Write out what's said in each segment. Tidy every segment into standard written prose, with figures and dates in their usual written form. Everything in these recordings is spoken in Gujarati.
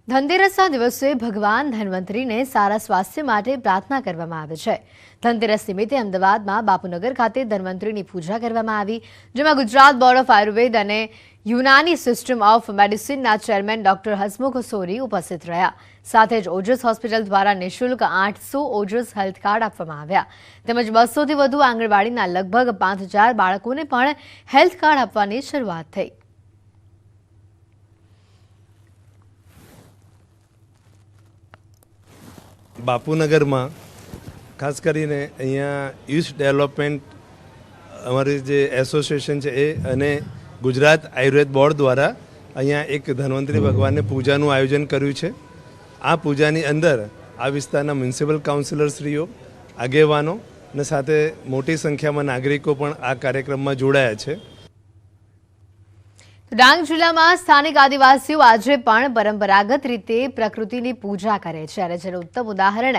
ધનતેરસના દિવસે ભગવાન ધન્વંતરીને સારા સ્વાસ્થ્ય માટે પ્રાર્થના કરવામાં આવે છે। ધનતેરસ નિમિત્તે અમદાવાદમાં બાપુનગર ખાતે ધન્વંતરીની પૂજા કરવામાં આવી, જેમાં ગુજરાત બોર્ડ ઓફ આયુર્વેદ અને યુનાની સિસ્ટમ ઓફ મેડિસિનના ચેરમેન ડોક્ટર હસમુખ સોરી ઉપસ્થિત રહ્યા। સાથે જ ઓજસ હોસ્પિટલ દ્વારા નિઃશુલ્ક 800 ઓજસ હેલ્થ કાર્ડ આપવામાં આવ્યા, તેમજ 200થી વધુ આંગણવાડીના લગભગ 5000 બાળકોને પણ હેલ્થ કાર્ડ આપવાની શરૂઆત થઈ। बापूनगर में खास करीने अहींया यूथ डेवलपमेंट अमरी जे एसोसिएशन है ए अने गुजरात आयुर्वेद बोर्ड द्वारा अहींया एक धन्वंतरी भगवान ने पूजाનું आयोजन कर्યું છે। आ पूजानी अंदर आ विस्तारना म्युनिसिपल काउंसिलरश्रीओ आगेवानो ने साथे मोटी संख्यामां नागरिको पण आ कार्यक्रममां जोડાયા છે। ડાંગ જિલ્લામાં સ્થાનિક આદિવાસીઓ આજે પણ પરંપરાગત રીતે પ્રકૃતિની પૂજા કરે છે, અને જેનું ઉત્તમ ઉદાહરણ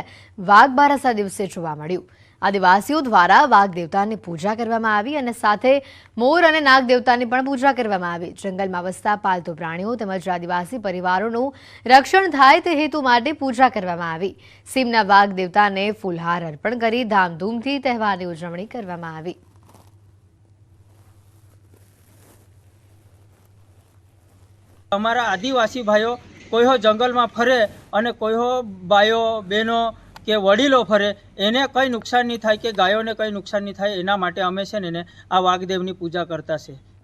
વાઘ બારસના દિવસે જોવા મળ્યું। આદિવાસીઓ દ્વારા વાઘ દેવતાની પૂજા કરવામાં આવી અને સાથે મોર અને નાગ દેવતાની પણ પૂજા કરવામાં આવી। જંગલમાં વસતા પાલતુ પ્રાણીઓ તેમજ આદિવાસી પરિવારોનું રક્ષણ થાય તે હેતુ માટે પૂજા કરવામાં આવી। સીમના વાઘ દેવતાને ફૂલહાર અર્પણ કરી ધામધૂમથી તહેવારની ઉજવણી કરવામાં આવી। અમારા આદિવાસી ભાઈઓ કોઈ હો જંગલમાં ફરે અને કોઈ હો બાયો બહેનો કે વડીલો ફરે, એને કંઈ નુકસાન નહીં થાય કે ગાયોને કંઈ નુકસાન નહીં થાય, એના માટે અમે છે ને આ વાઘદેવની પૂજા કરતા છે।